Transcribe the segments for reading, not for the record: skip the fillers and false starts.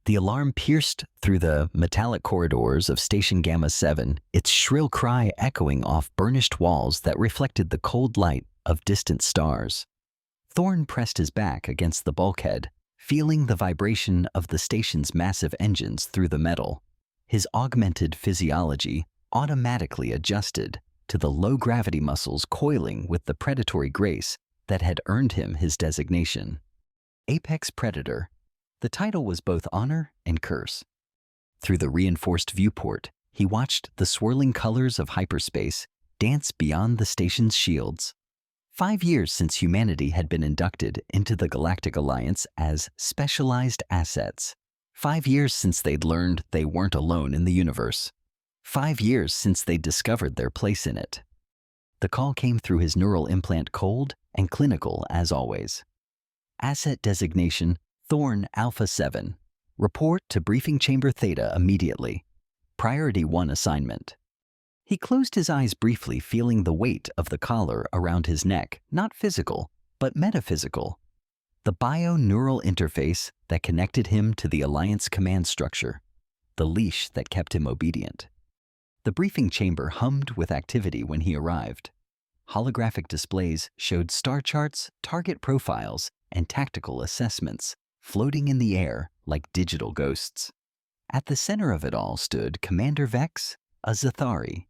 The alarm pierced through the metallic corridors of Station Gamma 7, its shrill cry echoing off burnished walls that reflected the cold light of distant stars. Thorne pressed his back against the bulkhead, feeling the vibration of the station's massive engines through the metal. His augmented physiology automatically adjusted to the low-gravity muscles coiling with the predatory grace that had earned him his designation. Apex Predator. The title was both honor and curse. Through the reinforced viewport, he watched the swirling colors of hyperspace dance beyond the station's shields. 5 years since humanity had been inducted into the Galactic Alliance as specialized assets. 5 years since they'd learned they weren't alone in the universe. 5 years since they'd discovered their place in it. The call came through his neural implant, cold and clinical as always. Asset designation, Thorne Alpha 7. Report to Briefing Chamber Theta immediately. Priority 1 assignment. He closed his eyes briefly, feeling the weight of the collar around his neck, not physical, but metaphysical. The bio-neural interface that connected him to the Alliance command structure. The leash that kept him obedient. The briefing chamber hummed with activity when he arrived. Holographic displays showed star charts, target profiles, and tactical assessments, floating in the air like digital ghosts. At the center of it all stood Commander Vex, a Zathari,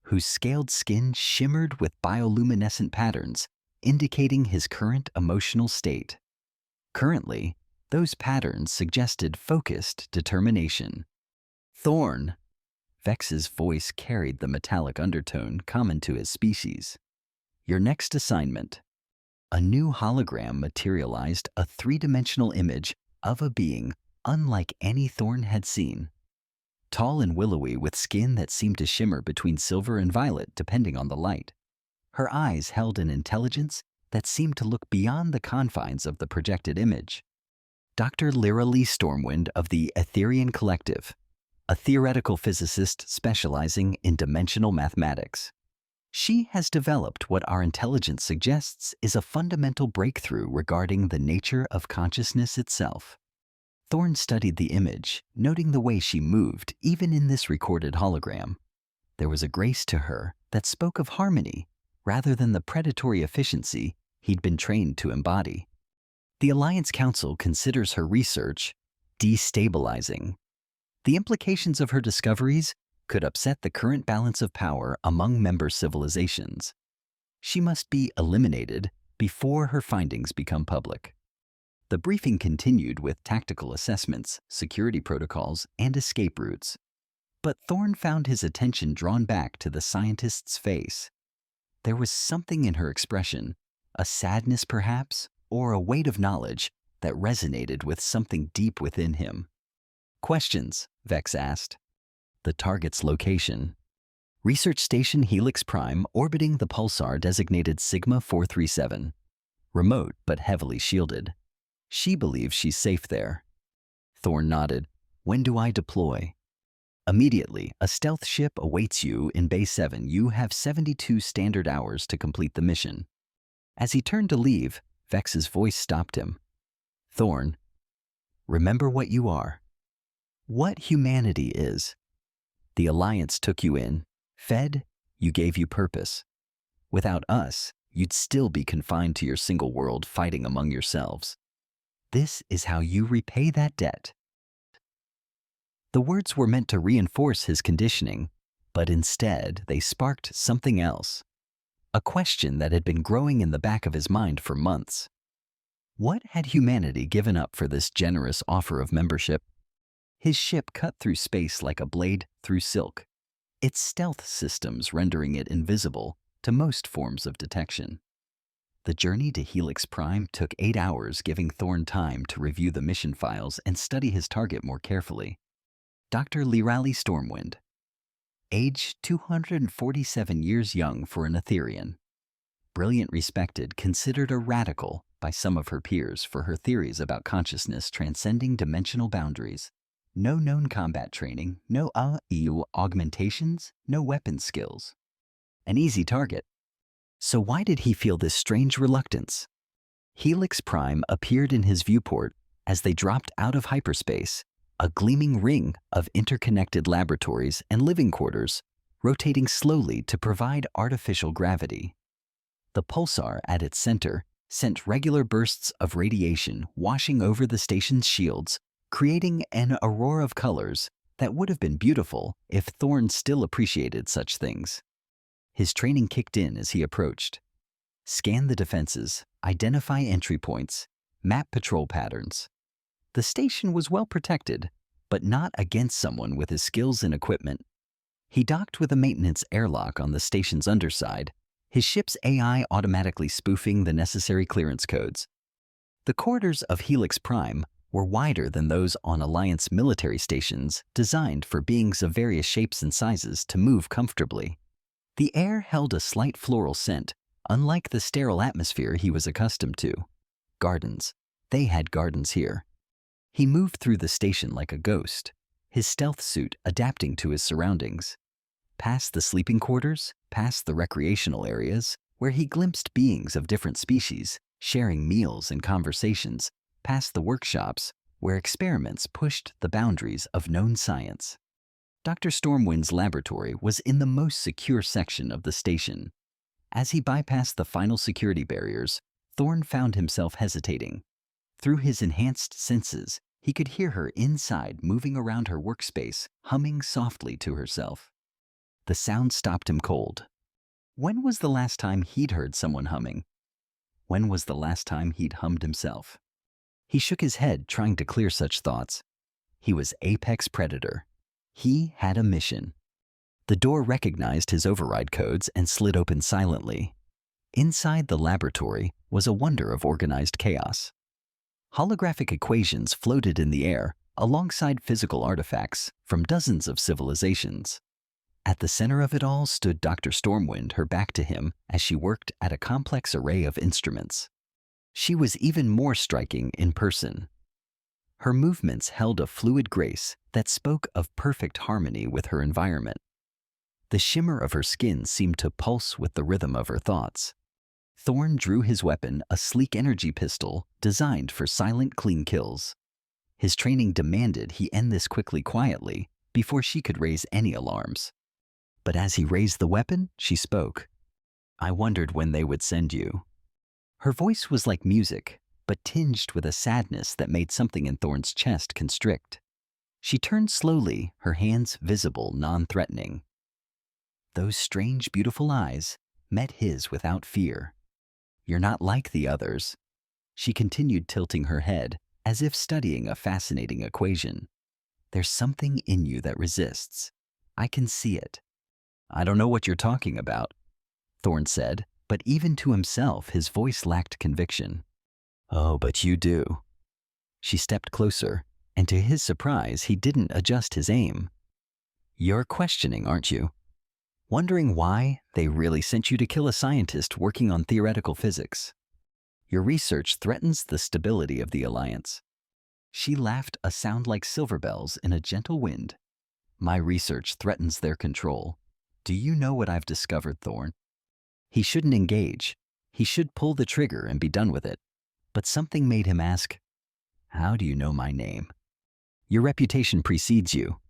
whose scaled skin shimmered with bioluminescent patterns, indicating his current emotional state. Currently, those patterns suggested focused determination. Thorne! Vex's voice carried the metallic undertone common to his species. Your next assignment. A new hologram materialized, a three-dimensional image of a being unlike any Thorne had seen. Tall and willowy, with skin that seemed to shimmer between silver and violet depending on the light. Her eyes held an intelligence that seemed to look beyond the confines of the projected image. Dr. Lyra Lee Stormwind of the Etherian Collective, a theoretical physicist specializing in dimensional mathematics. She has developed what our intelligence suggests is a fundamental breakthrough regarding the nature of consciousness itself. Thorne studied the image, noting the way she moved even in this recorded hologram. There was a grace to her that spoke of harmony rather than the predatory efficiency he'd been trained to embody. The Alliance Council considers her research destabilizing. The implications of her discoveries could upset the current balance of power among member civilizations. She must be eliminated before her findings become public. The briefing continued with tactical assessments, security protocols, and escape routes. But Thorne found his attention drawn back to the scientist's face. There was something in her expression, a sadness perhaps, or a weight of knowledge that resonated with something deep within him. Questions, Vex asked. The target's location. Research Station Helix Prime orbiting the pulsar designated Sigma 437. Remote but heavily shielded. She believes she's safe there. Thorne nodded. When do I deploy? Immediately, a stealth ship awaits you in Bay 7. You have 72 standard hours to complete the mission. As he turned to leave, Vex's voice stopped him. Thorne, remember what you are. What humanity is. The Alliance took you in, fed, you gave you purpose. Without us, you'd still be confined to your single world fighting among yourselves. This is how you repay that debt. The words were meant to reinforce his conditioning, but instead they sparked something else. A question that had been growing in the back of his mind for months. What had humanity given up for this generous offer of membership? His ship cut through space like a blade through silk, its stealth systems rendering it invisible to most forms of detection. The journey to Helix Prime took 8 hours, giving Thorne time to review the mission files and study his target more carefully. Dr. Lyra Lee Stormwind. Age 247 years young for an Etherian. Brilliant, respected, considered a radical by some of her peers for her theories about consciousness transcending dimensional boundaries. No known combat training, no EU augmentations, no weapon skills. An easy target. So why did he feel this strange reluctance? Helix Prime appeared in his viewport as they dropped out of hyperspace, a gleaming ring of interconnected laboratories and living quarters, rotating slowly to provide artificial gravity. The pulsar at its center sent regular bursts of radiation washing over the station's shields, creating an aurora of colors that would have been beautiful if Thorne still appreciated such things. His training kicked in as he approached. Scan the defenses, identify entry points, map patrol patterns. The station was well protected, but not against someone with his skills and equipment. He docked with a maintenance airlock on the station's underside, his ship's AI automatically spoofing the necessary clearance codes. The corridors of Helix Prime were wider than those on Alliance military stations designed for beings of various shapes and sizes to move comfortably. The air held a slight floral scent, unlike the sterile atmosphere he was accustomed to. Gardens. They had gardens here. He moved through the station like a ghost, his stealth suit adapting to his surroundings. Past the sleeping quarters, past the recreational areas, where he glimpsed beings of different species, sharing meals and conversations, past the workshops, where experiments pushed the boundaries of known science. Dr. Stormwind's laboratory was in the most secure section of the station. As he bypassed the final security barriers, Thorne found himself hesitating. Through his enhanced senses, he could hear her inside moving around her workspace, humming softly to herself. The sound stopped him cold. When was the last time he'd heard someone humming? When was the last time he'd hummed himself? He shook his head, trying to clear such thoughts. He was apex predator. He had a mission. The door recognized his override codes and slid open silently. Inside the laboratory was a wonder of organized chaos. Holographic equations floated in the air alongside physical artifacts from dozens of civilizations. At the center of it all stood Dr. Stormwind, her back to him, as she worked at a complex array of instruments. She was even more striking in person. Her movements held a fluid grace that spoke of perfect harmony with her environment. The shimmer of her skin seemed to pulse with the rhythm of her thoughts. Thorne drew his weapon, a sleek energy pistol designed for silent, clean kills. His training demanded he end this quietly, before she could raise any alarms. But as he raised the weapon, she spoke. "I wondered when they would send you." Her voice was like music, but tinged with a sadness that made something in Thorne's chest constrict. She turned slowly, her hands visible, non-threatening. Those strange, beautiful eyes met his without fear. "You're not like the others." She continued, tilting her head, as if studying a fascinating equation. "There's something in you that resists. I can see it." "I don't know what you're talking about," Thorne said, but even to himself his voice lacked conviction. "Oh, but you do." She stepped closer, and to his surprise he didn't adjust his aim. "You're questioning, aren't you? Wondering why they really sent you to kill a scientist working on theoretical physics. Your research threatens the stability of the Alliance." She laughed, a sound like silver bells in a gentle wind. "My research threatens their control. Do you know what I've discovered, Thorne?" He shouldn't engage. He should pull the trigger and be done with it. But something made him ask, "How do you know my name?" "Your reputation precedes you.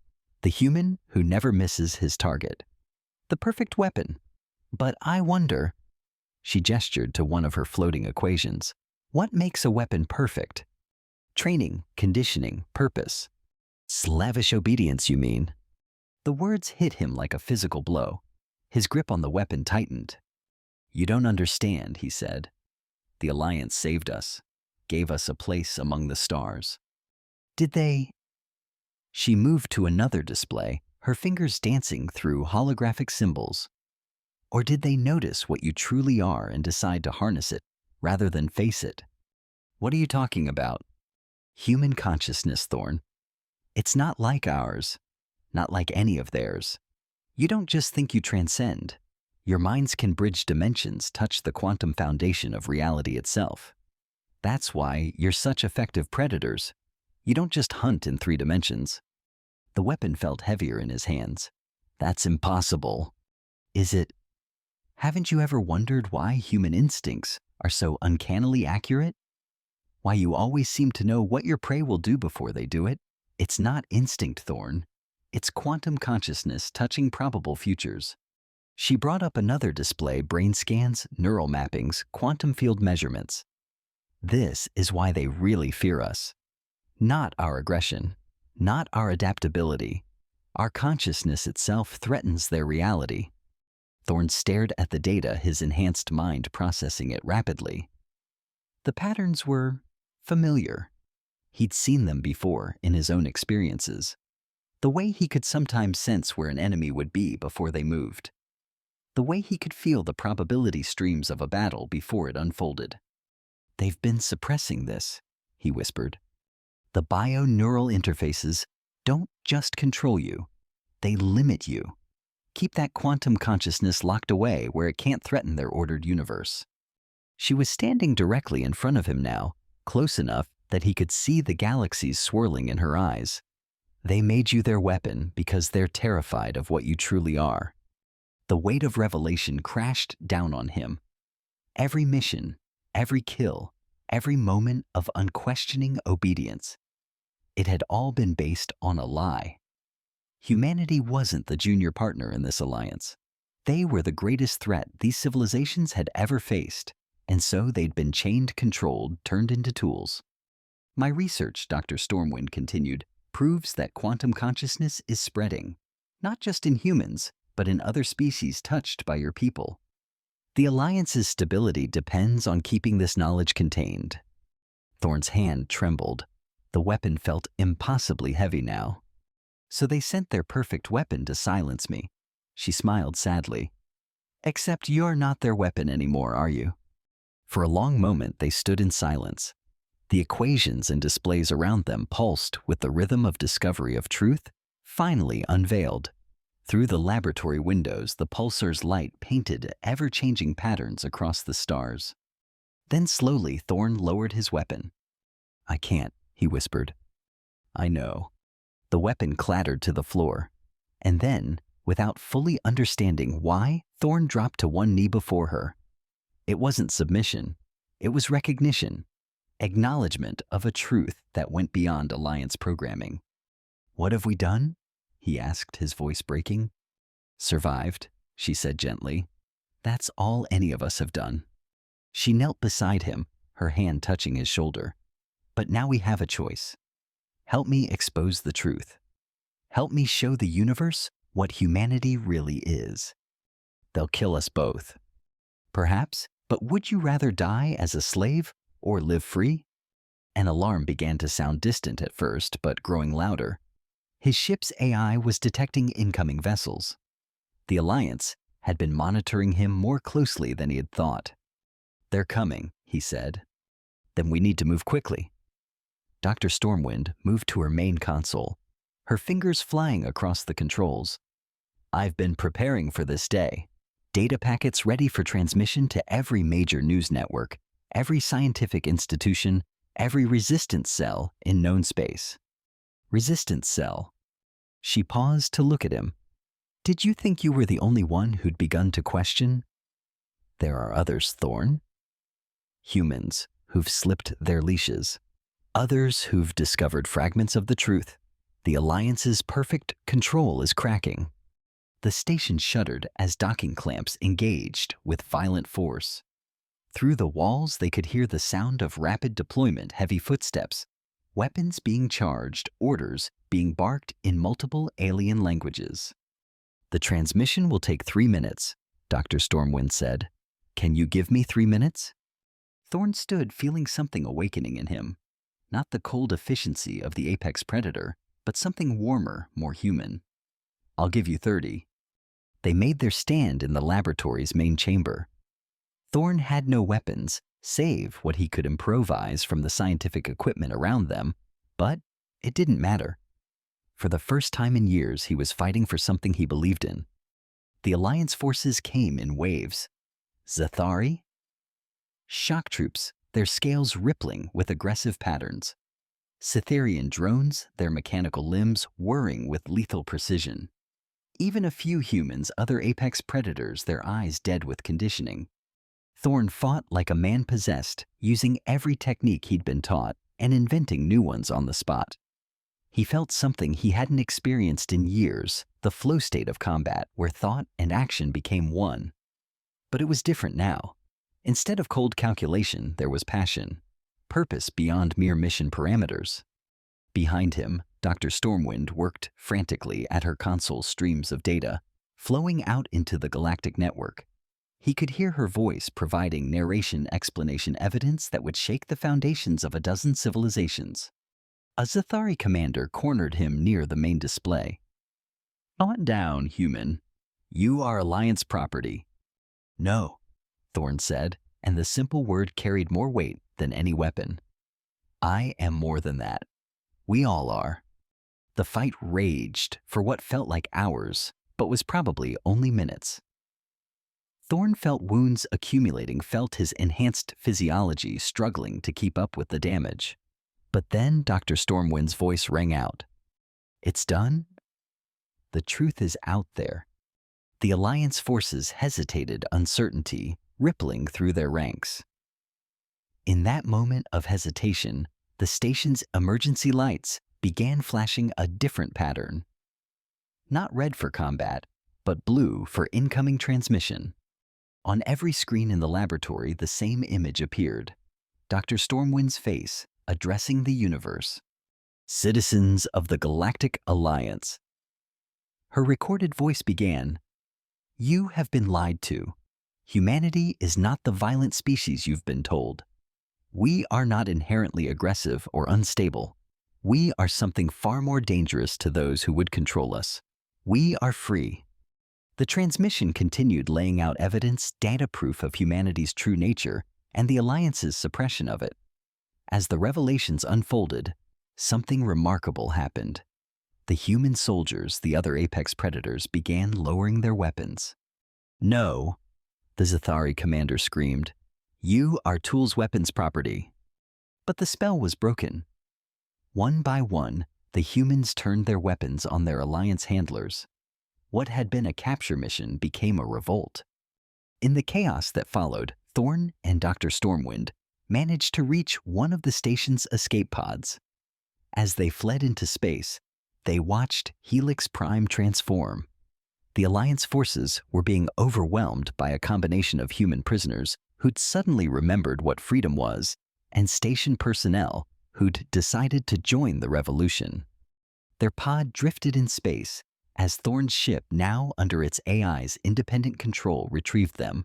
The human who never misses his target. The perfect weapon. But I wonder," she gestured to one of her floating equations, "what makes a weapon perfect? Training, conditioning, purpose." "Slavish obedience, you mean?" The words hit him like a physical blow. His grip on the weapon tightened. "You don't understand," he said. "The Alliance saved us, gave us a place among the stars." "Did they?" She moved to another display, her fingers dancing through holographic symbols. "Or did they notice what you truly are and decide to harness it, rather than face it?" "What are you talking about?" "Human consciousness, Thorne. It's not like ours, not like any of theirs. You don't just think you transcend. Your minds can bridge dimensions, touch the quantum foundation of reality itself. That's why you're such effective predators. You don't just hunt in 3 dimensions." The weapon felt heavier in his hands. "That's impossible." "Is it? Haven't you ever wondered why human instincts are so uncannily accurate? Why you always seem to know what your prey will do before they do it? It's not instinct, Thorn. It's quantum consciousness touching probable futures. She brought up another display: brain scans, neural mappings, quantum field measurements. This is why they really fear us. Not our aggression, not our adaptability. Our consciousness itself threatens their reality. Thorn stared at the data, his enhanced mind processing it rapidly. The patterns were familiar. He'd seen them before in his own experiences. The way he could sometimes sense where an enemy would be before they moved. The way he could feel the probability streams of a battle before it unfolded. "They've been suppressing this," he whispered. "The bio-neural interfaces don't just control you, they limit you. Keep that quantum consciousness locked away where it can't threaten their ordered universe." She was standing directly in front of him now, close enough that he could see the galaxies swirling in her eyes. "They made you their weapon because they're terrified of what you truly are." The weight of revelation crashed down on him. Every mission, every kill, every moment of unquestioning obedience. It had all been based on a lie. Humanity wasn't the junior partner in this alliance. They were the greatest threat these civilizations had ever faced, and so they'd been chained, controlled, turned into tools. "My research," Dr. Stormwind continued, "proves that quantum consciousness is spreading, not just in humans, but in other species touched by your people. The Alliance's stability depends on keeping this knowledge contained." Thorn's hand trembled. The weapon felt impossibly heavy now. "So they sent their perfect weapon to silence me." She smiled sadly. "Except you're not their weapon anymore, are you?" For a long moment they stood in silence. The equations and displays around them pulsed with the rhythm of discovery of truth, finally unveiled. Through the laboratory windows, the pulsar's light painted ever-changing patterns across the stars. Then slowly Thorn lowered his weapon. "I can't," he whispered. "I know." The weapon clattered to the floor. And then, without fully understanding why, Thorn dropped to one knee before her. It wasn't submission. It was recognition. Acknowledgement of a truth that went beyond Alliance programming. "What have we done?" he asked, his voice breaking. "Survived," she said gently. "That's all any of us have done." She knelt beside him, her hand touching his shoulder. "But now we have a choice. Help me expose the truth. Help me show the universe what humanity really is. They'll kill us both. Perhaps, but would you rather die as a slave or live free?" An alarm began to sound distant at first, but growing louder. His ship's AI was detecting incoming vessels. The Alliance had been monitoring him more closely than he had thought. "They're coming," he said. "Then we need to move quickly." Dr. Stormwind moved to her main console, her fingers flying across the controls. "I've been preparing for this day. Data packets ready for transmission to every major news network, every scientific institution, every resistance cell in known space." Resistance cell. She paused to look at him. "Did you think you were the only one who'd begun to question?" "There are others, Thorn. Humans who've slipped their leashes. Others who've discovered fragments of the truth. The Alliance's perfect control is cracking." The station shuddered as docking clamps engaged with violent force. Through the walls they could hear the sound of rapid deployment, heavy footsteps, weapons being charged, orders being barked in multiple alien languages. "The transmission will take 3 minutes," Dr. Stormwind said. "Can you give me 3 minutes?" Thorn stood, feeling something awakening in him. Not the cold efficiency of the apex predator, but something warmer, more human. "I'll give you 30. They made their stand in the laboratory's main chamber. Thorn had no weapons, save what he could improvise from the scientific equipment around them, but it didn't matter. For the first time in years, he was fighting for something he believed in. The Alliance forces came in waves. Zathari? Shock troops, their scales rippling with aggressive patterns. Cytherian drones, their mechanical limbs whirring with lethal precision. Even a few humans, other apex predators, their eyes dead with conditioning. Thorn fought like a man possessed, using every technique he'd been taught and inventing new ones on the spot. He felt something he hadn't experienced in years, the flow state of combat where thought and action became one. But it was different now. Instead of cold calculation, there was passion, purpose beyond mere mission parameters. Behind him, Dr. Stormwind worked frantically at her console streams of data, flowing out into the galactic network. He could hear her voice providing narration explanation evidence that would shake the foundations of a dozen civilizations. A Zathari commander cornered him near the main display. "On down, human. You are Alliance property." "No," Thorn said, and the simple word carried more weight than any weapon. "I am more than that. We all are." The fight raged for what felt like hours, but was probably only minutes. Thorn felt wounds accumulating, felt his enhanced physiology struggling to keep up with the damage. But then Dr. Stormwind's voice rang out. "It's done? The truth is out there." The Alliance forces hesitated, uncertainty rippling through their ranks. In that moment of hesitation, the station's emergency lights began flashing a different pattern. Not red for combat, but blue for incoming transmission. On every screen in the laboratory, the same image appeared. Dr. Stormwind's face, addressing the universe. "Citizens of the Galactic Alliance." Her recorded voice began, "You have been lied to. Humanity is not the violent species you've been told. We are not inherently aggressive or unstable. We are something far more dangerous to those who would control us. We are free." The transmission continued, laying out evidence, data proof of humanity's true nature and the Alliance's suppression of it. As the revelations unfolded, something remarkable happened. The human soldiers, the other apex predators, began lowering their weapons. "No," the Zathari commander screamed. "You are Tool's weapons property." But the spell was broken. One by one, the humans turned their weapons on their Alliance handlers. What had been a capture mission became a revolt. In the chaos that followed, Thorn and Dr. Stormwind managed to reach one of the station's escape pods. As they fled into space, they watched Helix Prime transform. The Alliance forces were being overwhelmed by a combination of human prisoners who'd suddenly remembered what freedom was, and station personnel who'd decided to join the revolution. Their pod drifted in space as Thorn's ship, now under its AI's independent control, retrieved them.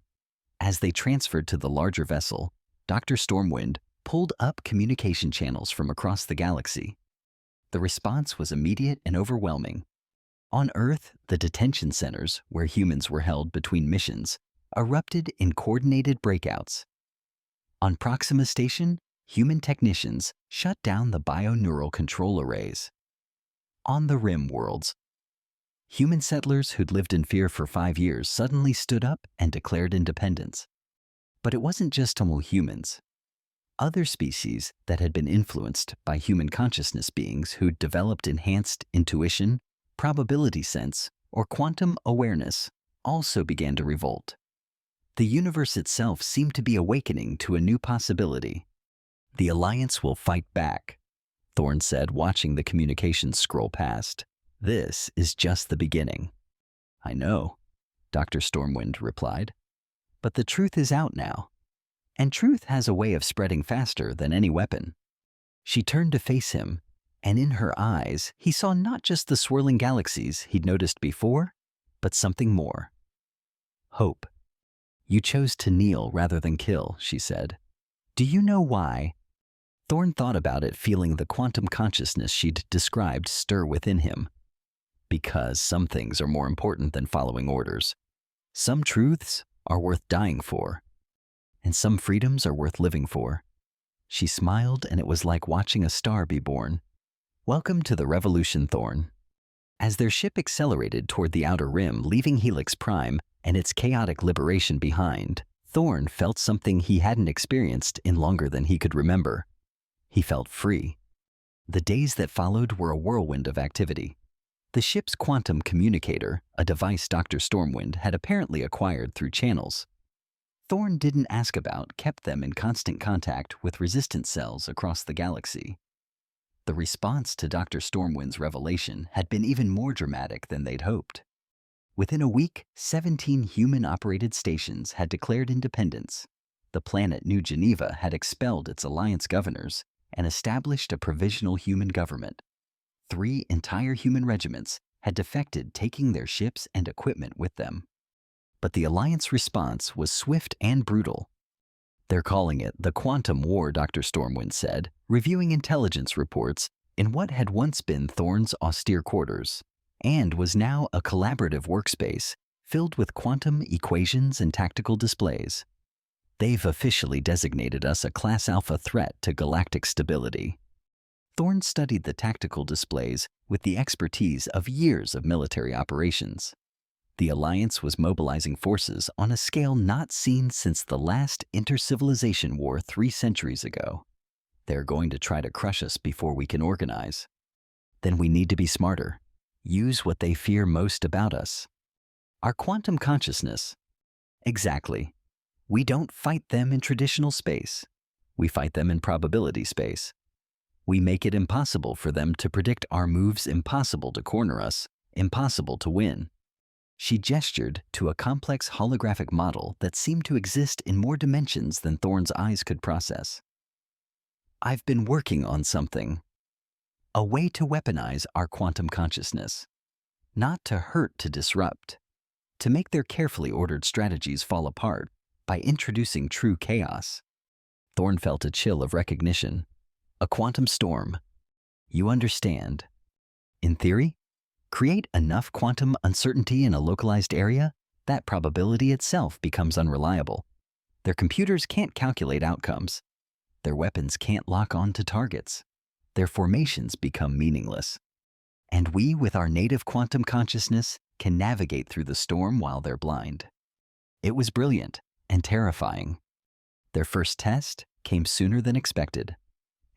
As they transferred to the larger vessel, Dr. Stormwind pulled up communication channels from across the galaxy. The response was immediate and overwhelming. On Earth, the detention centers, where humans were held between missions, erupted in coordinated breakouts. On Proxima Station, human technicians shut down the bioneural control arrays. On the Rim worlds, human settlers who'd lived in fear for 5 years suddenly stood up and declared independence. But it wasn't just Homo humans. Other species that had been influenced by human consciousness beings who'd developed enhanced intuition, probability sense, or quantum awareness also began to revolt. The universe itself seemed to be awakening to a new possibility. "The Alliance will fight back," Thorn said, watching the communications scroll past. "This is just the beginning." "I know," Dr. Stormwind replied. "But the truth is out now. And truth has a way of spreading faster than any weapon." She turned to face him, and in her eyes, he saw not just the swirling galaxies he'd noticed before, but something more. "Hope. You chose to kneel rather than kill," she said. "Do you know why?" Thorn thought about it, feeling the quantum consciousness she'd described stir within him. "Because some things are more important than following orders. Some truths are worth dying for, and some freedoms are worth living for." She smiled, and it was like watching a star be born. "Welcome to the revolution, Thorn." As their ship accelerated toward the outer rim, leaving Helix Prime and its chaotic liberation behind, Thorn felt something he hadn't experienced in longer than he could remember. He felt free. The days that followed were a whirlwind of activity. The ship's quantum communicator, a device Dr. Stormwind had apparently acquired through channels Thorn didn't ask about, kept them in constant contact with resistance cells across the galaxy. The response to Dr. Stormwind's revelation had been even more dramatic than they'd hoped. Within a week, 17 human-operated stations had declared independence. The planet New Geneva had expelled its alliance governors and established a provisional human government. 3 entire human regiments had defected, taking their ships and equipment with them. But the alliance response was swift and brutal. "They're calling it the Quantum War," Dr. Stormwind said, reviewing intelligence reports in what had once been Thorne's austere quarters, and was now a collaborative workspace filled with quantum equations and tactical displays. "They've officially designated us a Class Alpha threat to galactic stability." Thorne studied the tactical displays with the expertise of years of military operations. The Alliance was mobilizing forces on a scale not seen since the last intercivilization war 3 centuries ago. "They're going to try to crush us before we can organize. Then we need to be smarter. Use what they fear most about us. Our quantum consciousness." Exactly. We don't fight them in traditional space. We fight them in probability space. We make it impossible for them to predict our moves, impossible to corner us, impossible to win. She gestured to a complex holographic model that seemed to exist in more dimensions than Thorne's eyes could process. "I've been working on something. A way to weaponize our quantum consciousness. Not to hurt, to disrupt. To make their carefully ordered strategies fall apart by introducing true chaos." Thorne felt a chill of recognition. "A quantum storm. You understand. In theory, create enough quantum uncertainty in a localized area, that probability itself becomes unreliable. Their computers can't calculate outcomes. Their weapons can't lock on to targets. Their formations become meaningless. And we, with our native quantum consciousness, can navigate through the storm while they're blind." It was brilliant and terrifying. Their first test came sooner than expected.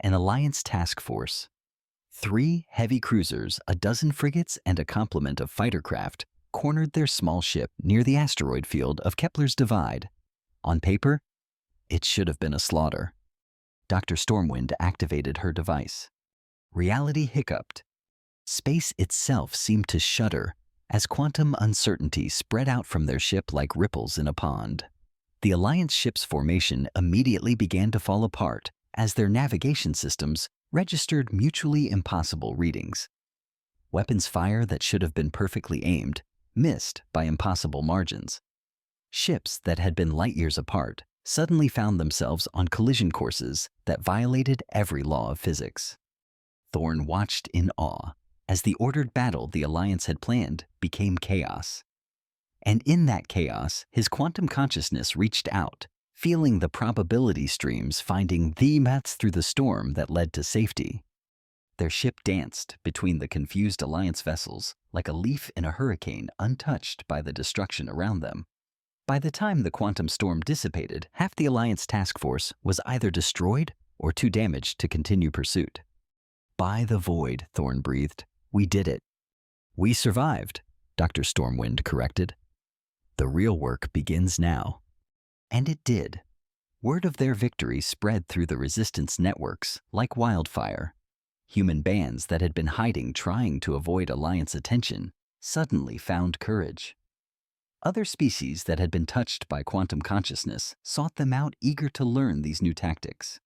An Alliance task force. 3 heavy cruisers, a dozen frigates, and a complement of fighter craft cornered their small ship near the asteroid field of Kepler's Divide. On paper, it should have been a slaughter. Dr. Stormwind activated her device. Reality hiccuped. Space itself seemed to shudder as quantum uncertainty spread out from their ship like ripples in a pond. The Alliance ship's formation immediately began to fall apart as their navigation systems registered mutually impossible readings. Weapons fire that should have been perfectly aimed missed by impossible margins. Ships that had been light years apart suddenly found themselves on collision courses that violated every law of physics. Thorne watched in awe as the ordered battle the Alliance had planned became chaos. And in that chaos, his quantum consciousness reached out, feeling the probability streams finding the paths through the storm that led to safety. Their ship danced between the confused Alliance vessels like a leaf in a hurricane, untouched by the destruction around them. By the time the quantum storm dissipated, half the Alliance task force was either destroyed or too damaged to continue pursuit. "By the void," Thorne breathed. "We did it." "We survived," Dr. Stormwind corrected. "The real work begins now." And it did. Word of their victory spread through the resistance networks like wildfire. Human bands that had been hiding, trying to avoid Alliance attention, suddenly found courage. Other species that had been touched by quantum consciousness sought them out, eager to learn these new tactics.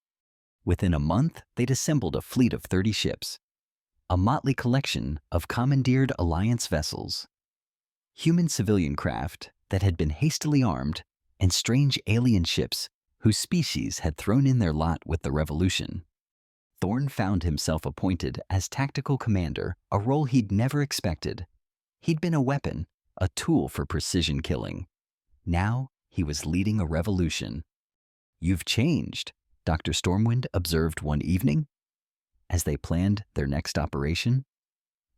Within a month, they'd assembled a fleet of 30 ships, a motley collection of commandeered Alliance vessels, human civilian craft that had been hastily armed, and strange alien ships whose species had thrown in their lot with the revolution. Thorne found himself appointed as tactical commander, a role he'd never expected. He'd been a weapon, a tool for precision killing. Now he was leading a revolution. "You've changed," Dr. Stormwind observed one evening. As they planned their next operation,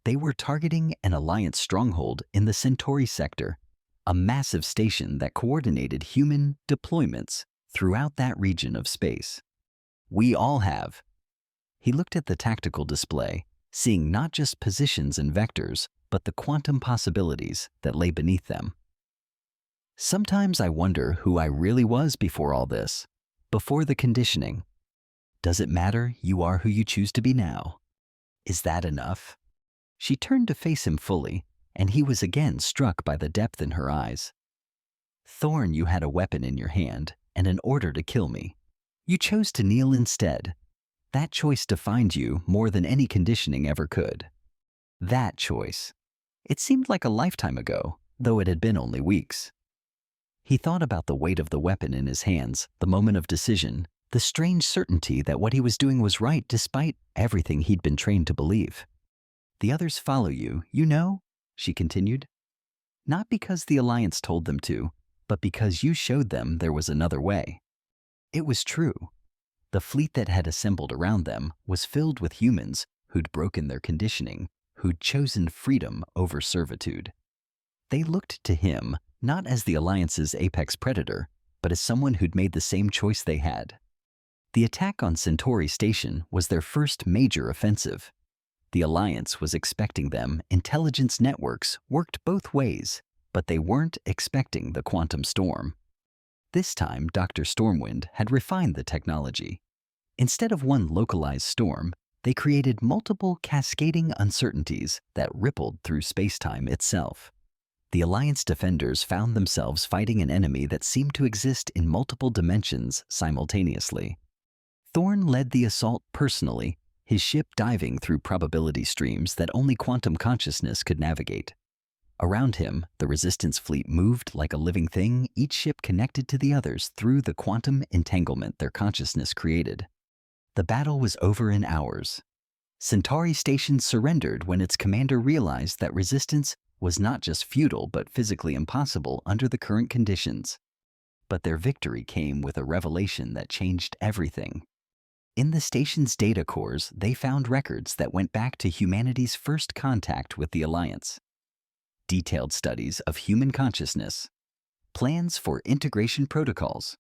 they were targeting an Alliance stronghold in the Centauri sector, a massive station that coordinated human deployments throughout that region of space. "We all have." He looked at the tactical display, seeing not just positions and vectors, but the quantum possibilities that lay beneath them. "Sometimes I wonder who I really was before all this, before the conditioning. Does it matter you are who you choose to be now?" Is that enough? She turned to face him fully, and he was again struck by the depth in her eyes. Thorn, you had a weapon in your hand and an order to kill me. You chose to kneel instead. That choice defined you more than any conditioning ever could. That choice. It seemed like a lifetime ago, though it had been only weeks. He thought about the weight of the weapon in his hands, the moment of decision, the strange certainty that what he was doing was right despite everything he'd been trained to believe. The others follow you, you know, she continued. Not because the Alliance told them to, but because you showed them there was another way. It was true. The fleet that had assembled around them was filled with humans who'd broken their conditioning, who'd chosen freedom over servitude. They looked to him not as the Alliance's apex predator, but as someone who'd made the same choice they had. The attack on Centauri Station was their first major offensive. The Alliance was expecting them. Intelligence networks worked both ways, but they weren't expecting the quantum storm. This time, Dr. Stormwind had refined the technology. Instead of one localized storm, they created multiple cascading uncertainties that rippled through spacetime itself. The Alliance defenders found themselves fighting an enemy that seemed to exist in multiple dimensions simultaneously. Thorn led the assault personally, his ship diving through probability streams that only quantum consciousness could navigate. Around him, the Resistance fleet moved like a living thing, each ship connected to the others through the quantum entanglement their consciousness created. The battle was over in hours. Centauri Station surrendered when its commander realized that Resistance was not just futile but physically impossible under the current conditions. But their victory came with a revelation that changed everything. In the station's data cores, they found records that went back to humanity's first contact with the Alliance. Detailed studies of human consciousness, plans for integration protocols,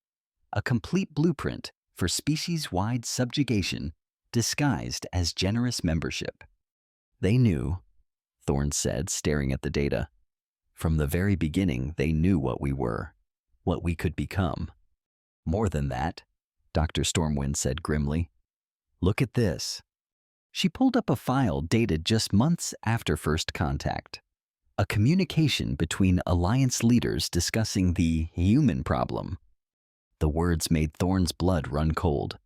a complete blueprint for species-wide subjugation disguised as generous membership. They knew, Thorne said, staring at the data. From the very beginning, they knew what we were, what we could become. More than that, Dr. Stormwind said grimly. Look at this. She pulled up a file dated just months after first contact. A communication between Alliance leaders discussing the human problem. The words made Thorne's blood run cold.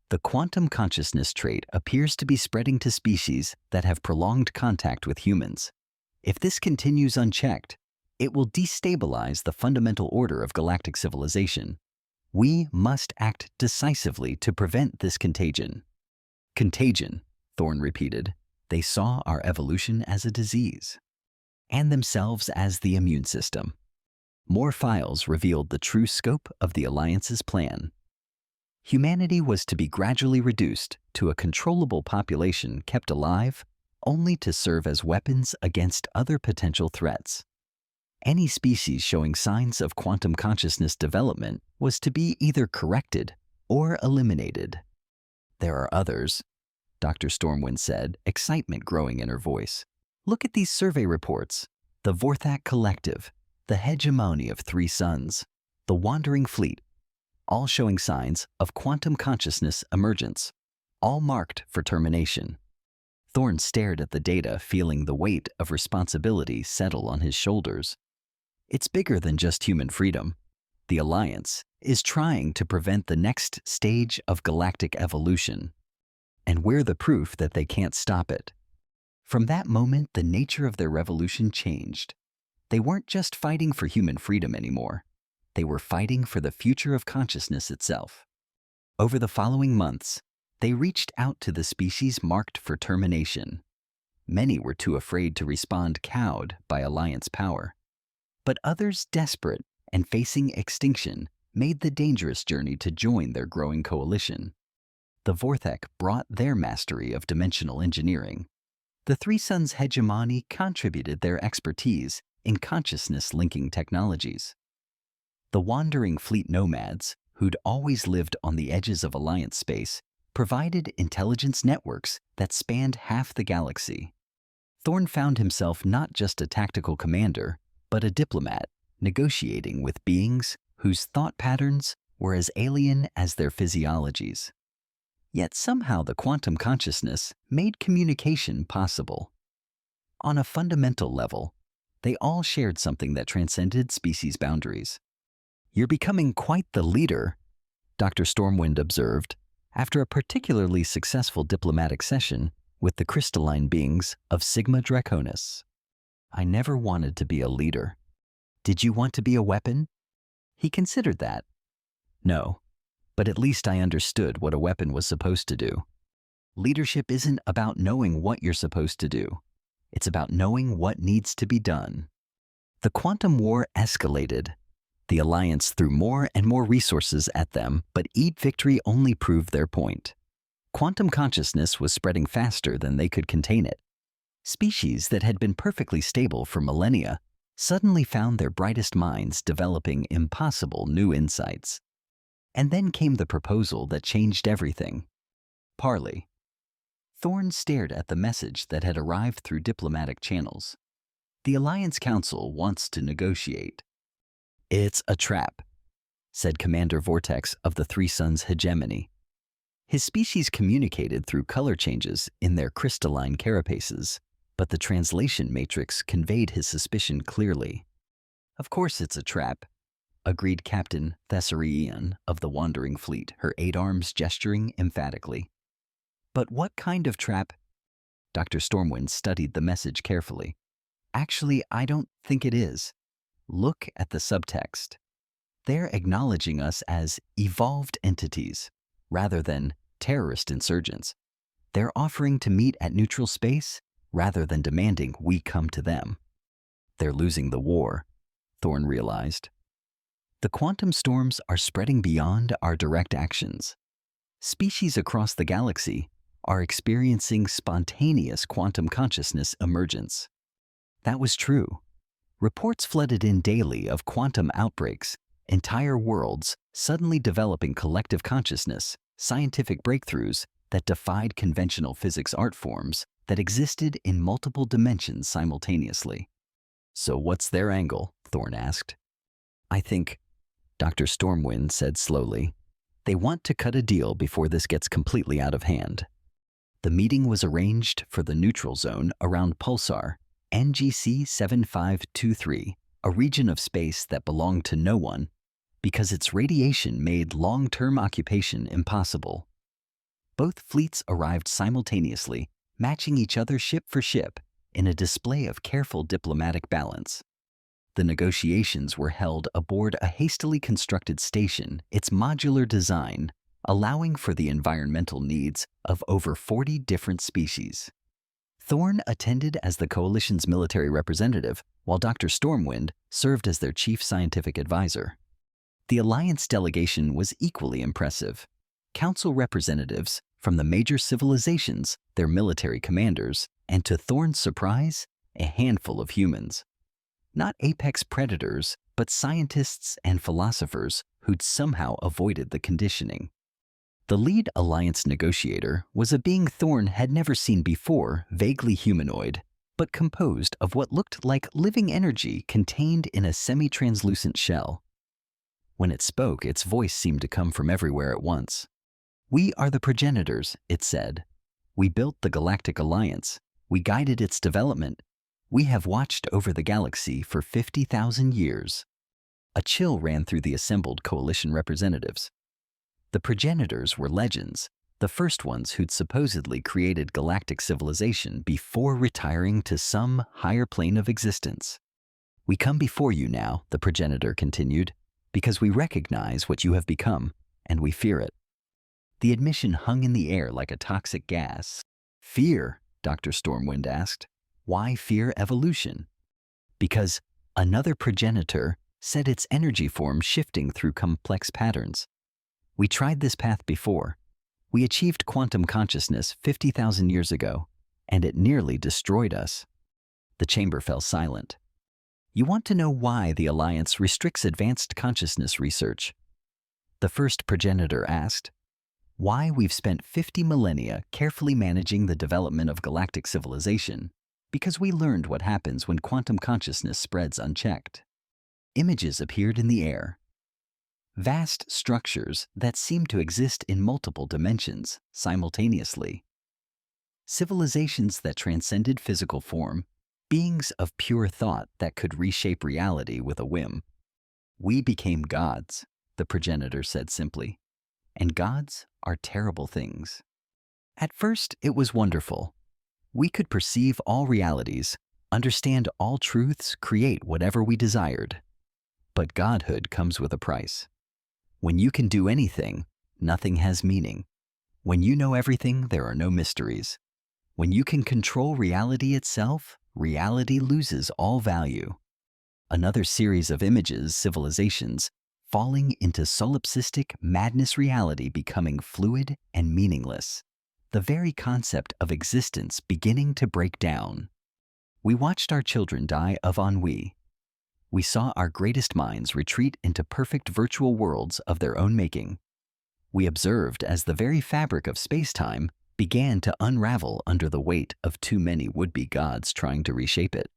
The quantum consciousness trait appears to be spreading to species that have prolonged contact with humans. If this continues unchecked, it will destabilize the fundamental order of galactic civilization. We must act decisively to prevent this contagion. Contagion, Thorne repeated. They saw our evolution as a disease, and themselves as the immune system. More files revealed the true scope of the Alliance's plan. Humanity was to be gradually reduced to a controllable population kept alive only to serve as weapons against other potential threats. Any species showing signs of quantum consciousness development was to be either corrected or eliminated. There are others, Dr. Stormwind said, excitement growing in her voice. Look at these survey reports. The Vorthak Collective, the hegemony of 3 suns, the Wandering Fleet, all showing signs of quantum consciousness emergence, all marked for termination. Thorne stared at the data, feeling the weight of responsibility settle on his shoulders. It's bigger than just human freedom. The Alliance is trying to prevent the next stage of galactic evolution, and we're the proof that they can't stop it. From that moment, the nature of their revolution changed. They weren't just fighting for human freedom anymore. They were fighting for the future of consciousness itself. Over the following months, they reached out to the species marked for termination. Many were too afraid to respond, cowed by Alliance power. But others, desperate and facing extinction, made the dangerous journey to join their growing coalition. The Vorthak brought their mastery of dimensional engineering. The 3 suns' hegemony contributed their expertise in consciousness-linking technologies. The Wandering Fleet nomads, who'd always lived on the edges of Alliance space, provided intelligence networks that spanned half the galaxy. Thorne found himself not just a tactical commander, but a diplomat, negotiating with beings whose thought patterns were as alien as their physiologies. Yet somehow the quantum consciousness made communication possible. On a fundamental level, they all shared something that transcended species boundaries. "You're becoming quite the leader," Dr. Stormwind observed, after a particularly successful diplomatic session with the crystalline beings of Sigma Draconis. "I never wanted to be a leader. Did you want to be a weapon?" He considered that. "No, but at least I understood what a weapon was supposed to do. Leadership isn't about knowing what you're supposed to do. It's about knowing what needs to be done." The quantum war escalated. The Alliance threw more and more resources at them, but each victory only proved their point. Quantum consciousness was spreading faster than they could contain it. Species that had been perfectly stable for millennia suddenly found their brightest minds developing impossible new insights. And then came the proposal that changed everything. Parley. Thorne stared at the message that had arrived through diplomatic channels. "The Alliance Council wants to negotiate." "It's a trap," said Commander Vortex of the Three Suns Hegemony. His species communicated through color changes in their crystalline carapaces, but the translation matrix conveyed his suspicion clearly. "Of course it's a trap," agreed Captain Thessarian of the Wandering Fleet, her 8 arms gesturing emphatically. "But what kind of trap?" Dr. Stormwind studied the message carefully. "Actually, I don't think it is. Look at the subtext. They're acknowledging us as evolved entities, rather than terrorist insurgents. They're offering to meet at neutral space, rather than demanding we come to them. They're losing the war," Thorne realized. "The quantum storms are spreading beyond our direct actions. Species across the galaxy are experiencing spontaneous quantum consciousness emergence." That was true. Reports flooded in daily of quantum outbreaks, entire worlds suddenly developing collective consciousness, scientific breakthroughs that defied conventional physics art forms that existed in multiple dimensions simultaneously. "So what's their angle?" Thorne asked. "I think," Dr. Stormwind said slowly, "they want to cut a deal before this gets completely out of hand." The meeting was arranged for the neutral zone around Pulsar, NGC 7523, a region of space that belonged to no one, because its radiation made long-term occupation impossible. Both fleets arrived simultaneously, matching each other ship for ship in a display of careful diplomatic balance. The negotiations were held aboard a hastily constructed station, its modular design allowing for the environmental needs of over 40 different species. Thorne attended as the Coalition's military representative, while Dr. Stormwind served as their chief scientific advisor. The Alliance delegation was equally impressive. Council representatives from the major civilizations, their military commanders, and to Thorne's surprise, a handful of humans. Not apex predators, but scientists and philosophers who'd somehow avoided the conditioning. The lead Alliance negotiator was a being Thorne had never seen before, vaguely humanoid, but composed of what looked like living energy contained in a semi-translucent shell. When it spoke, its voice seemed to come from everywhere at once. "We are the progenitors," it said. "We built the Galactic Alliance. We guided its development. We have watched over the galaxy for 50,000 years." A chill ran through the assembled Coalition representatives. The progenitors were legends, the first ones who'd supposedly created galactic civilization before retiring to some higher plane of existence. "We come before you now," the progenitor continued, "because we recognize what you have become, and we fear it." The admission hung in the air like a toxic gas. "Fear?" Dr. Stormwind asked. "Why fear evolution?" "Because," another progenitor said, "its energy form shifting through complex patterns. We tried this path before. We achieved quantum consciousness 50,000 years ago, and it nearly destroyed us." The chamber fell silent. "You want to know why the Alliance restricts advanced consciousness research?" The first progenitor asked. "Why we've spent 50 millennia carefully managing the development of galactic civilization? Because we learned what happens when quantum consciousness spreads unchecked." Images appeared in the air. vast structures that seem to exist in multiple dimensions simultaneously. Civilizations that transcended physical form, beings of pure thought that could reshape reality with a whim. We became gods, the progenitor said simply, and gods are terrible things. At first, it was wonderful. We could perceive all realities, understand all truths, create whatever we desired. But godhood comes with a price. When you can do anything, nothing has meaning. When you know everything, there are no mysteries. When you can control reality itself, reality loses all value. Another series of images, civilizations, falling into solipsistic madness reality, becoming fluid and meaningless. The very concept of existence beginning to break down. We watched our children die of ennui. We saw our greatest minds retreat into perfect virtual worlds of their own making. We observed as the very fabric of space-time began to unravel under the weight of too many would-be gods trying to reshape it.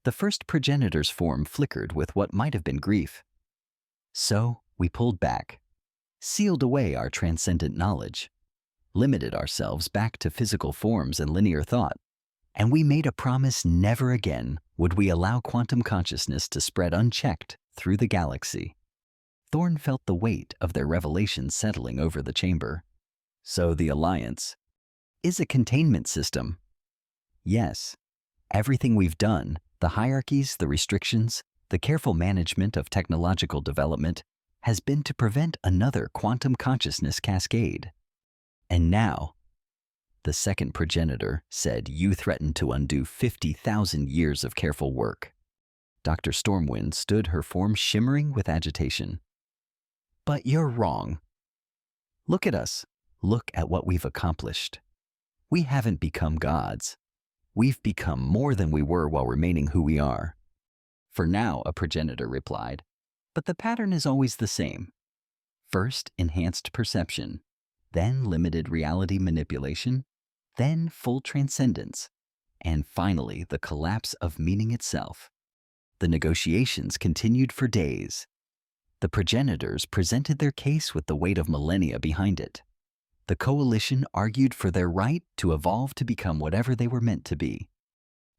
The first progenitor's form flickered with what might have been grief. So we pulled back, sealed away our transcendent knowledge, limited ourselves back to physical forms and linear thought, and we made a promise never again would we allow quantum consciousness to spread unchecked through the galaxy. Thorne felt the weight of their revelation settling over the chamber. So the Alliance is a containment system. Yes, everything we've done, the hierarchies, the restrictions, the careful management of technological development, has been to prevent another quantum consciousness cascade. And now, the second progenitor said, you threatened to undo 50,000 years of careful work. Dr. Stormwind stood, her form shimmering with agitation. But you're wrong. Look at us. Look at what we've accomplished. We haven't become gods. We've become more than we were while remaining who we are. For now, a progenitor replied, but the pattern is always the same. First, enhanced perception, then limited reality manipulation, then full transcendence, and finally the collapse of meaning itself. The negotiations continued for days. The progenitors presented their case with the weight of millennia behind it. The coalition argued for their right to evolve to become whatever they were meant to be.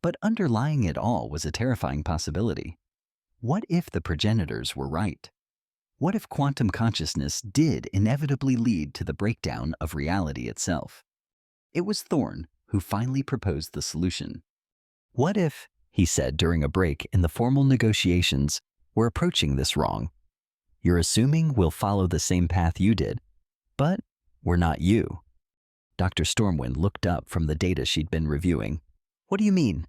But underlying it all was a terrifying possibility. What if the progenitors were right? What if quantum consciousness did inevitably lead to the breakdown of reality itself? It was Thorne who finally proposed the solution. What if, he said during a break in the formal negotiations, we're approaching this wrong. You're assuming we'll follow the same path you did, but we're not you. Dr. Stormwind looked up from the data she'd been reviewing. What do you mean?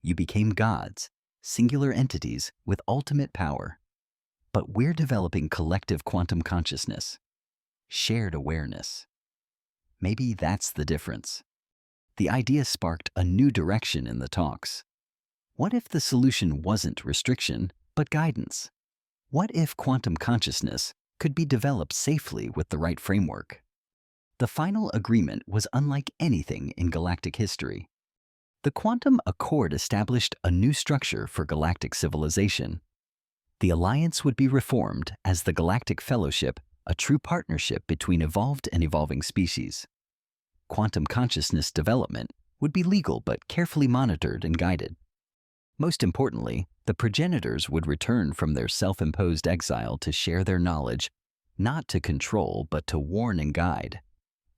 You became gods, singular entities with ultimate power. But we're developing collective quantum consciousness, shared awareness. Maybe that's the difference. The idea sparked a new direction in the talks. What if the solution wasn't restriction, but guidance? What if quantum consciousness could be developed safely with the right framework? The final agreement was unlike anything in galactic history. The Quantum Accord established a new structure for galactic civilization. The Alliance would be reformed as the Galactic Fellowship, a true partnership between evolved and evolving species. Quantum consciousness development would be legal but carefully monitored and guided. Most importantly, the progenitors would return from their self-imposed exile to share their knowledge, not to control but to warn and guide.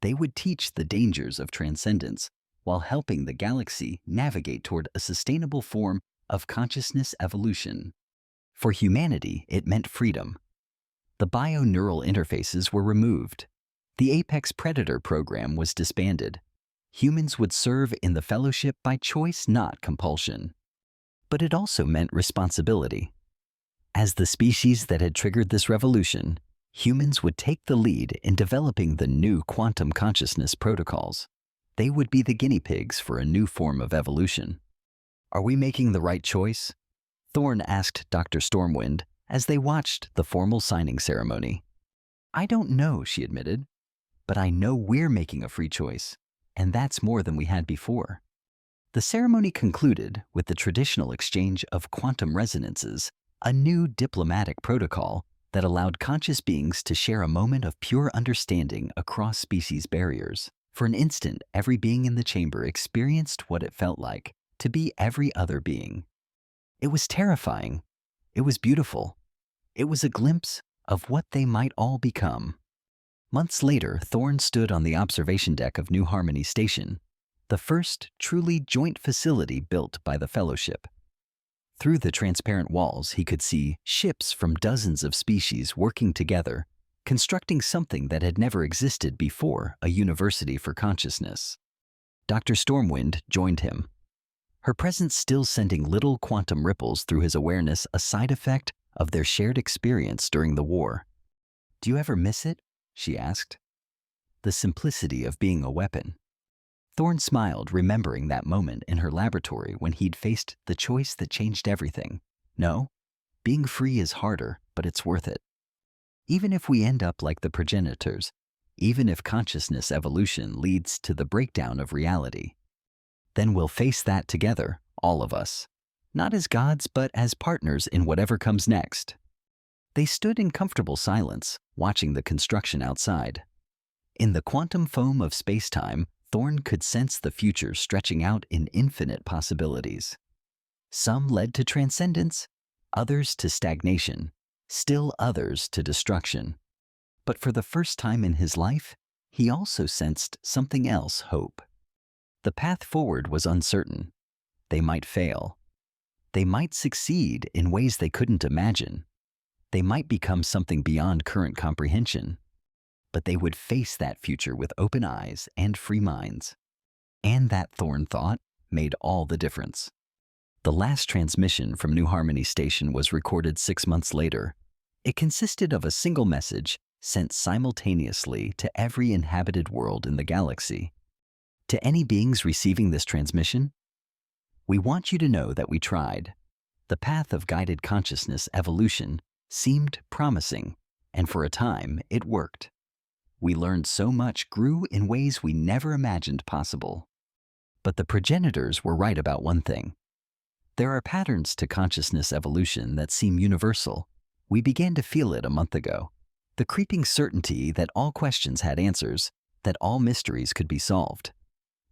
They would teach the dangers of transcendence while helping the galaxy navigate toward a sustainable form of consciousness evolution. For humanity, it meant freedom. The bio-neural interfaces were removed. The Apex Predator program was disbanded. Humans would serve in the Fellowship by choice, not compulsion. But it also meant responsibility. As the species that had triggered this revolution, humans would take the lead in developing the new quantum consciousness protocols. They would be the guinea pigs for a new form of evolution. Are we making the right choice? Thorne asked Dr. Stormwind as they watched the formal signing ceremony. I don't know, she admitted, but I know we're making a free choice, and that's more than we had before. The ceremony concluded with the traditional exchange of quantum resonances, a new diplomatic protocol that allowed conscious beings to share a moment of pure understanding across species barriers. For an instant, every being in the chamber experienced what it felt like to be every other being. It was terrifying. It was beautiful. It was a glimpse of what they might all become. Months later, Thorne stood on the observation deck of New Harmony Station, the first truly joint facility built by the Fellowship. Through the transparent walls, he could see ships from dozens of species working together, constructing something that had never existed before, a university for consciousness. Dr. Stormwind joined him, her presence still sending little quantum ripples through his awareness, a side effect of their shared experience during the war. "Do you ever miss it?" she asked. "The simplicity of being a weapon." Thorne smiled, remembering that moment in her laboratory when he'd faced the choice that changed everything. No, being free is harder, but it's worth it. Even if we end up like the progenitors, even if consciousness evolution leads to the breakdown of reality, then we'll face that together, all of us. Not as gods, but as partners in whatever comes next. They stood in comfortable silence, watching the construction outside. In the quantum foam of space-time, Thorne could sense the future stretching out in infinite possibilities. Some led to transcendence, others to stagnation, still others to destruction. But for the first time in his life, he also sensed something else: hope. The path forward was uncertain. They might fail. They might succeed in ways they couldn't imagine. They might become something beyond current comprehension. But they would face that future with open eyes and free minds. And that, Thorne thought, made all the difference. The last transmission from New Harmony Station was recorded 6 months later. It consisted of a single message sent simultaneously to every inhabited world in the galaxy. To any beings receiving this transmission, we want you to know that we tried. The path of guided consciousness evolution seemed promising, and for a time it worked. We learned so much, grew in ways we never imagined possible. But the progenitors were right about one thing. There are patterns to consciousness evolution that seem universal. We began to feel it a month ago. The creeping certainty that all questions had answers, that all mysteries could be solved.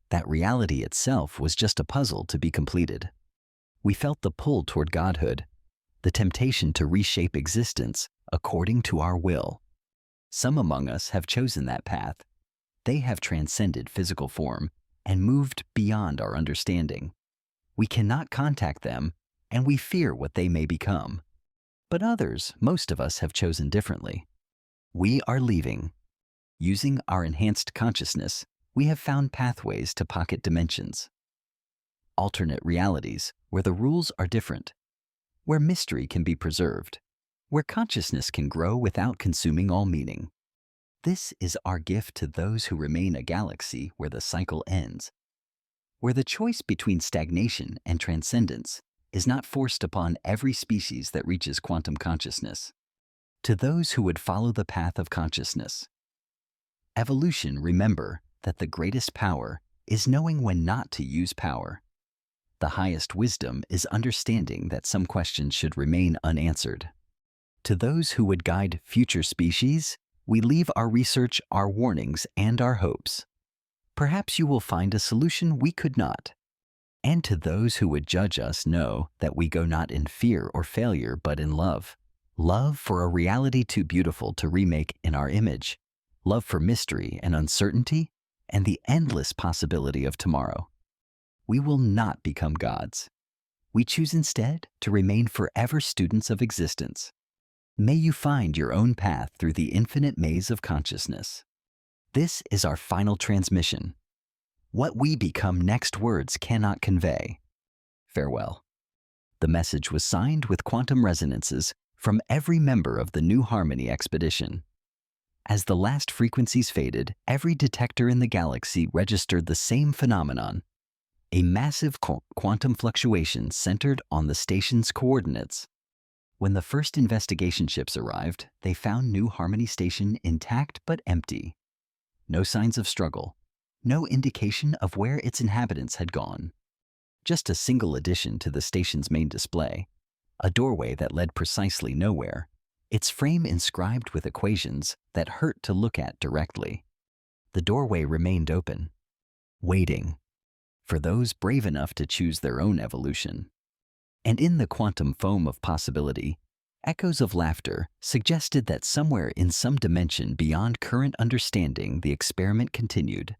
That reality itself was just a puzzle to be completed. We felt the pull toward godhood, the temptation to reshape existence according to our will. Some among us have chosen that path. They have transcended physical form and moved beyond our understanding. We cannot contact them, and we fear what they may become. But others, most of us, have chosen differently. We are leaving. Using our enhanced consciousness, we have found pathways to pocket dimensions. Alternate realities where the rules are different, where mystery can be preserved, where consciousness can grow without consuming all meaning. This is our gift to those who remain, a galaxy where the cycle ends, where the choice between stagnation and transcendence is not forced upon every species that reaches quantum consciousness. To those who would follow the path of consciousness. Evolution, remember that the greatest power is knowing when not to use power. The highest wisdom is understanding that some questions should remain unanswered. To those who would guide future species, we leave our research, our warnings, and our hopes. Perhaps you will find a solution we could not. And to those who would judge us, know that we go not in fear or failure, but in love. Love for a reality too beautiful to remake in our image. Love for mystery and uncertainty, and the endless possibility of tomorrow. We will not become gods. We choose instead to remain forever students of existence. May you find your own path through the infinite maze of consciousness. This is our final transmission. What we become next, words cannot convey. Farewell. The message was signed with quantum resonances from every member of the New Harmony expedition. As the last frequencies faded, every detector in the galaxy registered the same phenomenon. A massive quantum fluctuation centered on the station's coordinates. When the first investigation ships arrived, they found New Harmony Station intact but empty. No signs of struggle, no indication of where its inhabitants had gone. Just a single addition to the station's main display, a doorway that led precisely nowhere, its frame inscribed with equations that hurt to look at directly. The doorway remained open, waiting for those brave enough to choose their own evolution. And in the quantum foam of possibility, echoes of laughter suggested that somewhere in some dimension beyond current understanding, the experiment continued.